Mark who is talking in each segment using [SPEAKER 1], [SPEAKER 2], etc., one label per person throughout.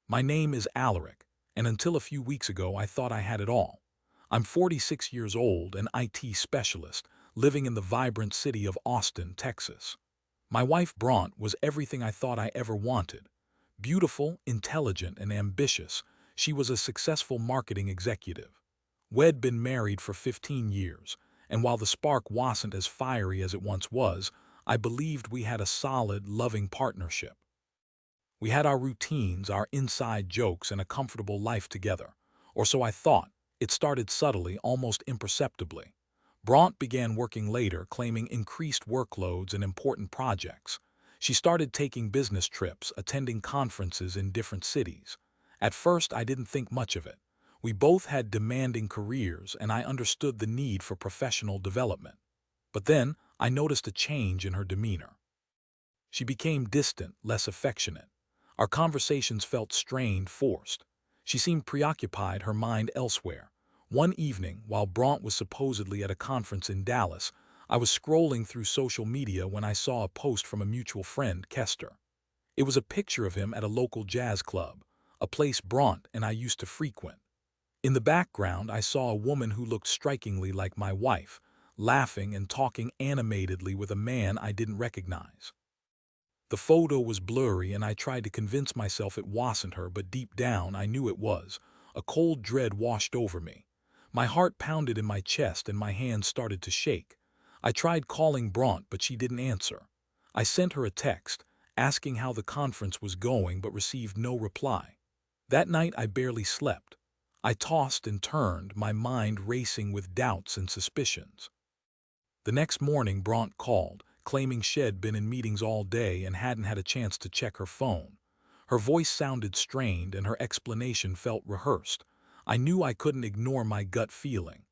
[SPEAKER 1] My name is Alaric, and until a few weeks ago I thought I had it all. I'm 46 years old, an IT specialist, living in the vibrant city of Austin, Texas. My wife Brant was everything I thought I ever wanted. Beautiful, intelligent, and ambitious, she was a successful marketing executive. We'd been married for 15 years, and while the spark wasn't as fiery as it once was, I believed we had a solid, loving partnership. We had our routines, our inside jokes, and a comfortable life together. Or so I thought. It started subtly, almost imperceptibly. Brant began working later, claiming increased workloads and important projects. She started taking business trips, attending conferences in different cities. At first, I didn't think much of it. We both had demanding careers, and I understood the need for professional development. But then, I noticed a change in her demeanor. She became distant, less affectionate. Our conversations felt strained, forced. She seemed preoccupied, her mind elsewhere. One evening, while Brant was supposedly at a conference in Dallas, I was scrolling through social media when I saw a post from a mutual friend, Kester. It was a picture of him at a local jazz club, a place Brant and I used to frequent. In the background, I saw a woman who looked strikingly like my wife, laughing and talking animatedly with a man I didn't recognize. The photo was blurry, and I tried to convince myself it wasn't her, but deep down I knew it was. A cold dread washed over me. My heart pounded in my chest and my hands started to shake. I tried calling Brant, but she didn't answer. I sent her a text, asking how the conference was going, but received no reply. That night I barely slept. I tossed and turned, my mind racing with doubts and suspicions. The next morning Brant called, claiming she'd been in meetings all day and hadn't had a chance to check her phone. Her voice sounded strained and her explanation felt rehearsed. I knew I couldn't ignore my gut feeling.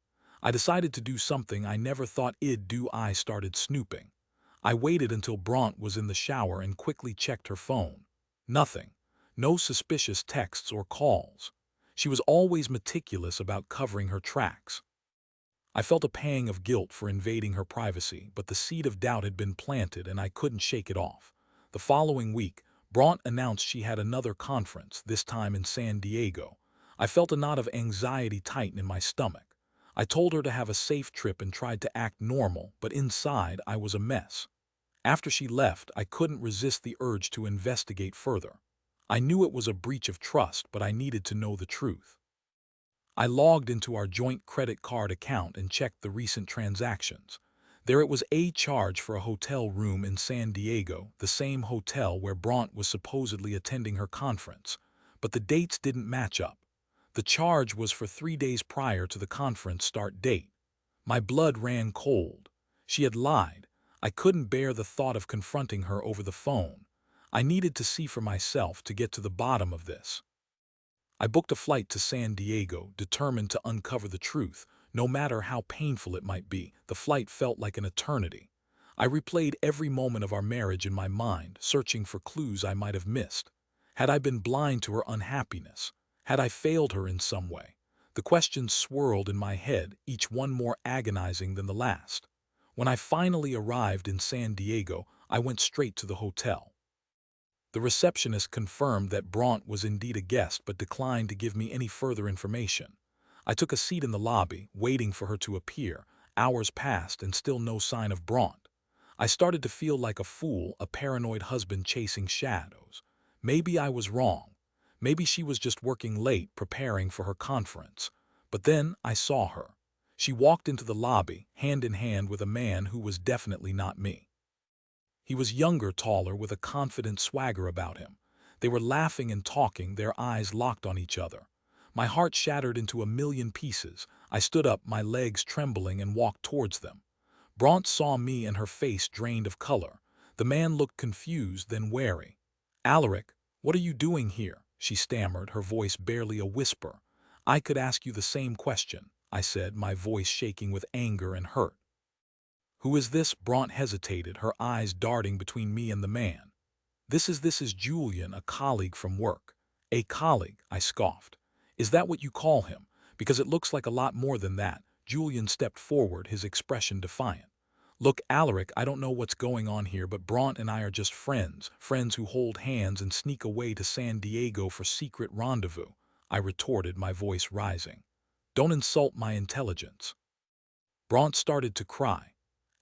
[SPEAKER 1] I decided to do something I never thought I'd do. I started snooping. I waited until Brant was in the shower and quickly checked her phone. Nothing. No suspicious texts or calls. She was always meticulous about covering her tracks. I felt a pang of guilt for invading her privacy, but the seed of doubt had been planted and I couldn't shake it off. The following week, Brant announced she had another conference, this time in San Diego. I felt a knot of anxiety tighten in my stomach. I told her to have a safe trip and tried to act normal, but inside I was a mess. After she left, I couldn't resist the urge to investigate further. I knew it was a breach of trust, but I needed to know the truth. I logged into our joint credit card account and checked the recent transactions. There it was, a charge for a hotel room in San Diego, the same hotel where Brant was supposedly attending her conference. But the dates didn't match up. The charge was for 3 days prior to the conference start date. My blood ran cold. She had lied. I couldn't bear the thought of confronting her over the phone. I needed to see for myself to get to the bottom of this. I booked a flight to San Diego, determined to uncover the truth, no matter how painful it might be. The flight felt like an eternity. I replayed every moment of our marriage in my mind, searching for clues I might have missed. Had I been blind to her unhappiness? Had I failed her in some way? The questions swirled in my head, each one more agonizing than the last. When I finally arrived in San Diego, I went straight to the hotel. The receptionist confirmed that Brant was indeed a guest but declined to give me any further information. I took a seat in the lobby, waiting for her to appear. Hours passed and still no sign of Brant. I started to feel like a fool, a paranoid husband chasing shadows. Maybe I was wrong. Maybe she was just working late, preparing for her conference. But then I saw her. She walked into the lobby, hand in hand with a man who was definitely not me. He was younger, taller, with a confident swagger about him. They were laughing and talking, their eyes locked on each other. My heart shattered into a million pieces. I stood up, my legs trembling, and walked towards them. Brant saw me and her face drained of color. The man looked confused, then wary. "Alaric, what are you doing here?" she stammered, her voice barely a whisper. "I could ask you the same question," I said, my voice shaking with anger and hurt. "Who is this?" Brant hesitated, her eyes darting between me and the man. This is Julian, a colleague from work." "A colleague?" I scoffed. "Is that what you call him? Because it looks like a lot more than that." Julian stepped forward, his expression defiant. Look, Alaric, I don't know what's going on here, but Bront and I are just friends who hold hands and sneak away to San Diego for secret rendezvous, I retorted, my voice rising. Don't insult my intelligence. Bront started to cry.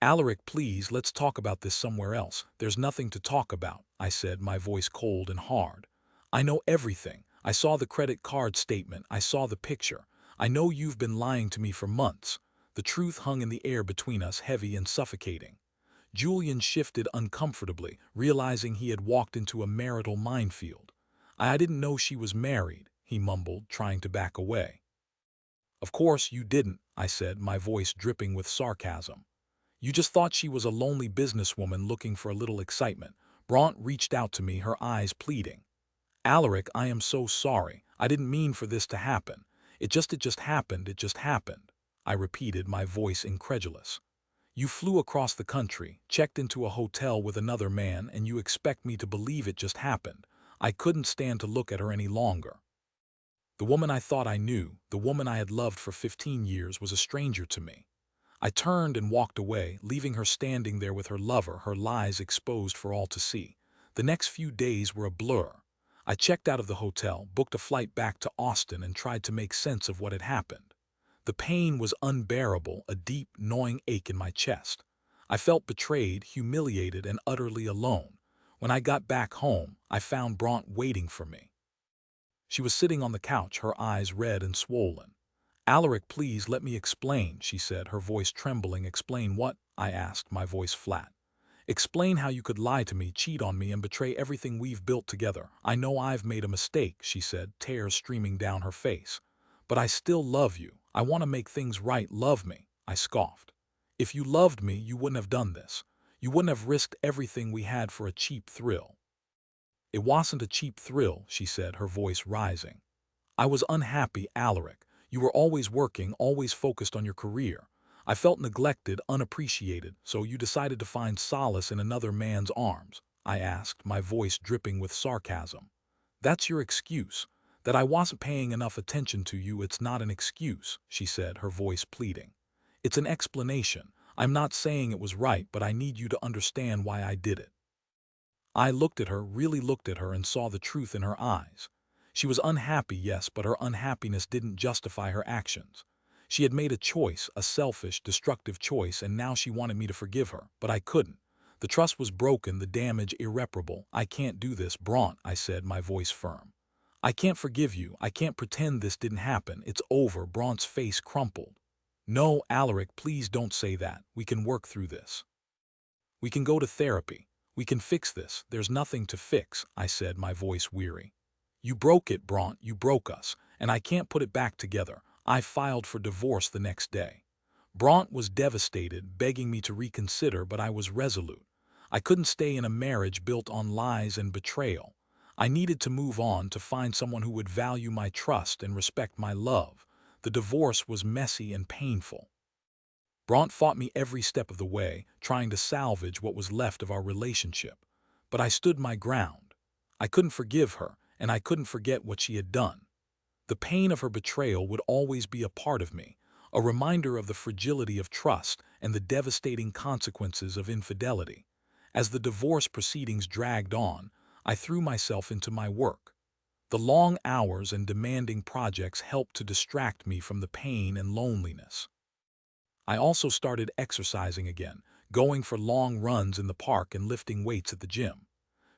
[SPEAKER 1] Alaric, please, let's talk about this somewhere else. There's nothing to talk about, I said, my voice cold and hard. I know everything. I saw the credit card statement. I saw the picture. I know you've been lying to me for months. The truth hung in the air between us, heavy and suffocating. Julian shifted uncomfortably, realizing he had walked into a marital minefield. I didn't know she was married, he mumbled, trying to back away. Of course you didn't, I said, my voice dripping with sarcasm. You just thought she was a lonely businesswoman looking for a little excitement. Bront reached out to me, her eyes pleading. Alaric, I am so sorry. I didn't mean for this to happen. It just happened. I repeated, my voice incredulous. You flew across the country, checked into a hotel with another man, and you expect me to believe it just happened. I couldn't stand to look at her any longer. The woman I thought I knew, the woman I had loved for 15 years, was a stranger to me. I turned and walked away, leaving her standing there with her lover, her lies exposed for all to see. The next few days were a blur. I checked out of the hotel, booked a flight back to Austin, and tried to make sense of what had happened. The pain was unbearable, a deep, gnawing ache in my chest. I felt betrayed, humiliated, and utterly alone. When I got back home, I found Bront waiting for me. She was sitting on the couch, her eyes red and swollen. Alaric, please let me explain, she said, her voice trembling. Explain what? I asked, my voice flat. Explain how you could lie to me, cheat on me, and betray everything we've built together. I know I've made a mistake, she said, tears streaming down her face. But I still love you. I want to make things right. Love me, I scoffed. If you loved me, you wouldn't have done this. You wouldn't have risked everything we had for a cheap thrill. It wasn't a cheap thrill, she said, her voice rising. I was unhappy, Alaric. You were always working, always focused on your career. I felt neglected, unappreciated, so you decided to find solace in another man's arms, I asked, my voice dripping with sarcasm. That's your excuse. That I wasn't paying enough attention to you, it's not an excuse, she said, her voice pleading. It's an explanation. I'm not saying it was right, but I need you to understand why I did it. I looked at her, really looked at her, and saw the truth in her eyes. She was unhappy, yes, but her unhappiness didn't justify her actions. She had made a choice, a selfish, destructive choice, and now she wanted me to forgive her, but I couldn't. The trust was broken, the damage irreparable. I can't do this, Bront, I said, my voice firm. I can't forgive you. I can't pretend this didn't happen. It's over. Bront's face crumpled. No, Alaric, please don't say that. We can work through this. We can go to therapy. We can fix this. There's nothing to fix, I said, my voice weary. You broke it, Bront, you broke us, and I can't put it back together. I filed for divorce the next day. Bront was devastated, begging me to reconsider, but I was resolute. I couldn't stay in a marriage built on lies and betrayal. I needed to move on, to find someone who would value my trust and respect my love. The divorce was messy and painful. Bront fought me every step of the way, trying to salvage what was left of our relationship. But I stood my ground. I couldn't forgive her, and I couldn't forget what she had done. The pain of her betrayal would always be a part of me, a reminder of the fragility of trust and the devastating consequences of infidelity. As the divorce proceedings dragged on, I threw myself into my work. The long hours and demanding projects helped to distract me from the pain and loneliness. I also started exercising again, going for long runs in the park and lifting weights at the gym.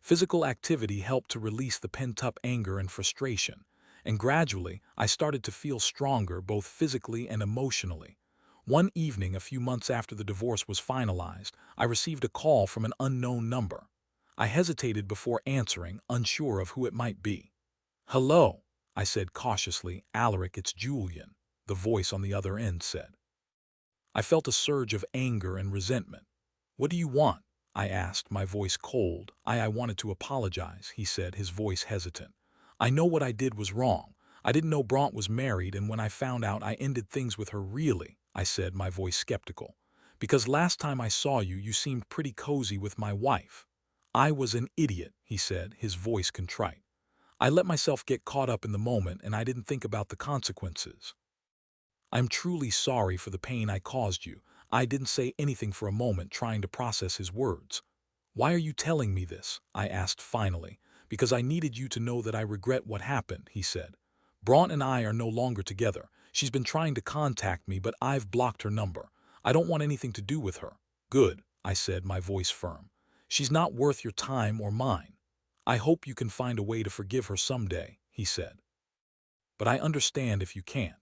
[SPEAKER 1] Physical activity helped to release the pent-up anger and frustration, and gradually I started to feel stronger both physically and emotionally. One evening, a few months after the divorce was finalized, I received a call from an unknown number. I hesitated before answering, unsure of who it might be. "Hello," I said cautiously. "Alaric, it's Julian," the voice on the other end said. I felt a surge of anger and resentment. "What do you want?" I asked, my voice cold. I wanted to apologize," he said, his voice hesitant. "I know what I did was wrong. I didn't know Bront was married, and when I found out, I ended things with her." "Really?" I said, my voice skeptical. "Because last time I saw you, you seemed pretty cozy with my wife." "I was an idiot," he said, his voice contrite. "I let myself get caught up in the moment, and I didn't think about the consequences. I'm truly sorry for the pain I caused you. I didn't say anything for a moment, trying to process his words. "Why are you telling me this?" I asked finally. "Because I needed you to know that I regret what happened," he said. "Braun and I are no longer together. She's been trying to contact me, but I've blocked her number. I don't want anything to do with her." "Good," I said, my voice firm. "She's not worth your time or mine." "I hope you can find a way to forgive her someday," he said. "But I understand if you can't."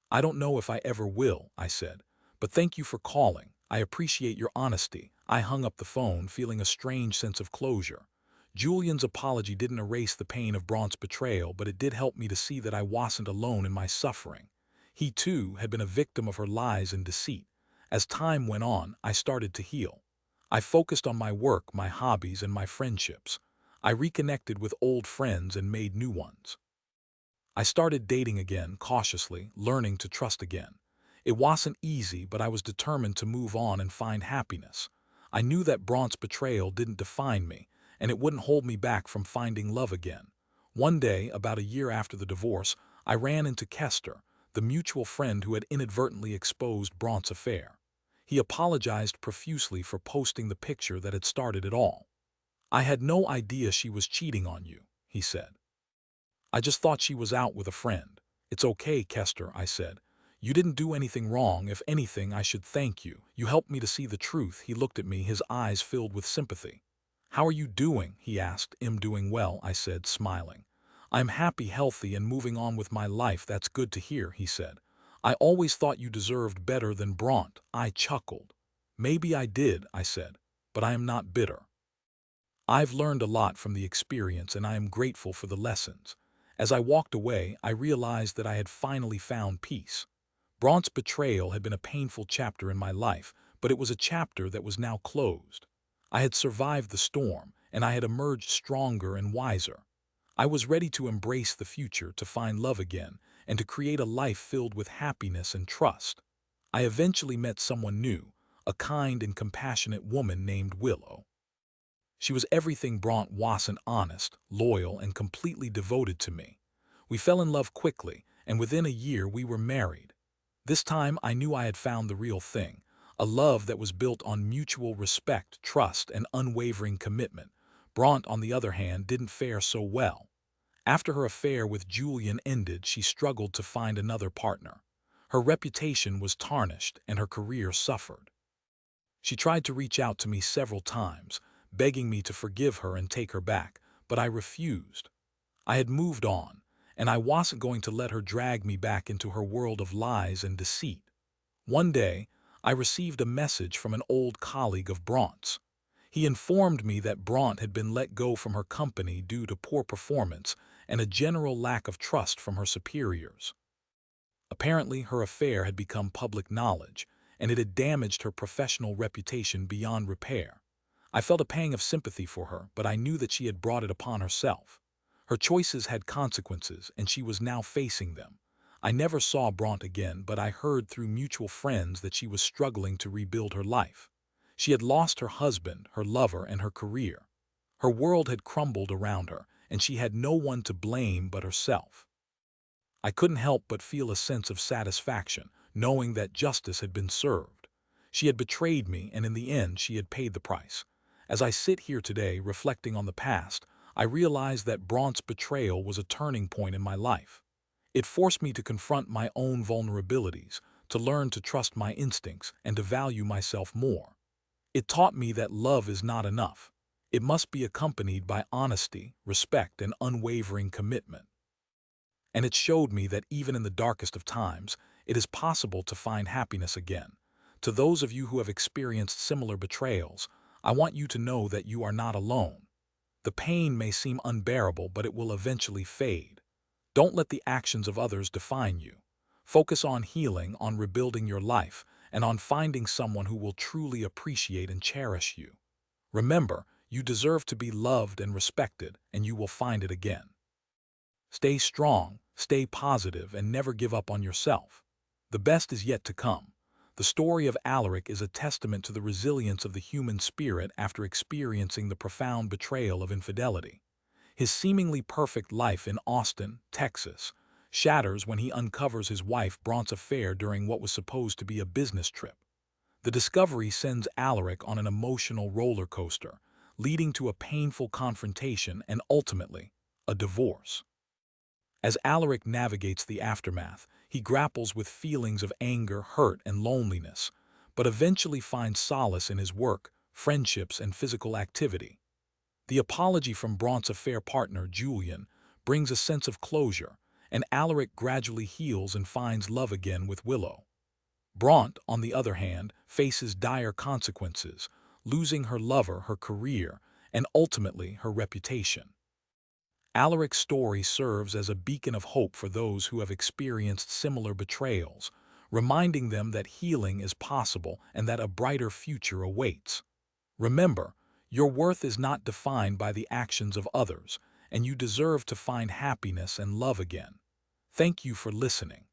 [SPEAKER 1] "I don't know if I ever will," I said. "But thank you for calling. I appreciate your honesty." I hung up the phone, feeling a strange sense of closure. Julian's apology didn't erase the pain of Braun's betrayal, but it did help me to see that I wasn't alone in my suffering. He, too, had been a victim of her lies and deceit. As time went on, I started to heal. I focused on my work, my hobbies, and my friendships. I reconnected with old friends and made new ones. I started dating again, cautiously, learning to trust again. It wasn't easy, but I was determined to move on and find happiness. I knew that Braun's betrayal didn't define me, and it wouldn't hold me back from finding love again. One day, about a year after the divorce, I ran into Kester, the mutual friend who had inadvertently exposed Braun's affair. He apologized profusely for posting the picture that had started it all. "I had no idea she was cheating on you," he said. "I just thought she was out with a friend." "It's okay, Kester," I said. "You didn't do anything wrong. If anything, I should thank you. You helped me to see the truth." He looked at me, his eyes filled with sympathy. "How are you doing?" he asked. "I'm doing well," I said, smiling. "I'm happy, healthy, and moving on with my life." "That's good to hear," he said. "I always thought you deserved better than Braun." I chuckled. "Maybe I did," I said, "but I am not bitter. I've learned a lot from the experience, and I am grateful for the lessons." As I walked away, I realized that I had finally found peace. Braun's betrayal had been a painful chapter in my life, but it was a chapter that was now closed. I had survived the storm, and I had emerged stronger and wiser. I was ready to embrace the future, to find love again, and to create a life filled with happiness and trust. I eventually met someone new, a kind and compassionate woman named Willow. She was everything Braun wasn't: honest, loyal, and completely devoted to me. We fell in love quickly, and within a year we were married. This time I knew I had found the real thing, a love that was built on mutual respect, trust, and unwavering commitment. Braun, on the other hand, didn't fare so well. After her affair with Julian ended, she struggled to find another partner. Her reputation was tarnished, and her career suffered. She tried to reach out to me several times, begging me to forgive her and take her back, but I refused. I had moved on, and I wasn't going to let her drag me back into her world of lies and deceit. One day, I received a message from an old colleague of Braun's. He informed me that Braun had been let go from her company due to poor performance and a general lack of trust from her superiors. Apparently, her affair had become public knowledge, and it had damaged her professional reputation beyond repair. I felt a pang of sympathy for her, but I knew that she had brought it upon herself. Her choices had consequences, and she was now facing them. I never saw Braun again, but I heard through mutual friends that she was struggling to rebuild her life. She had lost her husband, her lover, and her career. Her world had crumbled around her, and she had no one to blame but herself. I couldn't help but feel a sense of satisfaction, knowing that justice had been served. She had betrayed me, and in the end she had paid the price. As I sit here today, reflecting on the past, I realize that Braun's betrayal was a turning point in my life. It forced me to confront my own vulnerabilities, to learn to trust my instincts, and to value myself more. It taught me that love is not enough. It must be accompanied by honesty, respect, and unwavering commitment. And it showed me that even in the darkest of times, it is possible to find happiness again. To those of you who have experienced similar betrayals, I want you to know that you are not alone. The pain may seem unbearable, but it will eventually fade. Don't let the actions of others define you. Focus on healing, on rebuilding your life, and on finding someone who will truly appreciate and cherish you. Remember, you deserve to be loved and respected, and you will find it again. Stay strong, stay positive, and never give up on yourself. The best is yet to come. The story of Alaric is a testament to the resilience of the human spirit after experiencing the profound betrayal of infidelity. His seemingly perfect life in Austin, Texas, shatters when he uncovers his wife Braun's affair during what was supposed to be a business trip. The discovery sends Alaric on an emotional roller coaster, leading to a painful confrontation and ultimately, a divorce. As Alaric navigates the aftermath, he grapples with feelings of anger, hurt, and loneliness, but eventually finds solace in his work, friendships, and physical activity. The apology from Brant's affair partner, Julian, brings a sense of closure, and Alaric gradually heals and finds love again with Willow. Brant, on the other hand, faces dire consequences, losing her lover, her career, and ultimately her reputation. Alaric's story serves as a beacon of hope for those who have experienced similar betrayals, reminding them that healing is possible and that a brighter future awaits. Remember, your worth is not defined by the actions of others, and you deserve to find happiness and love again. Thank you for listening.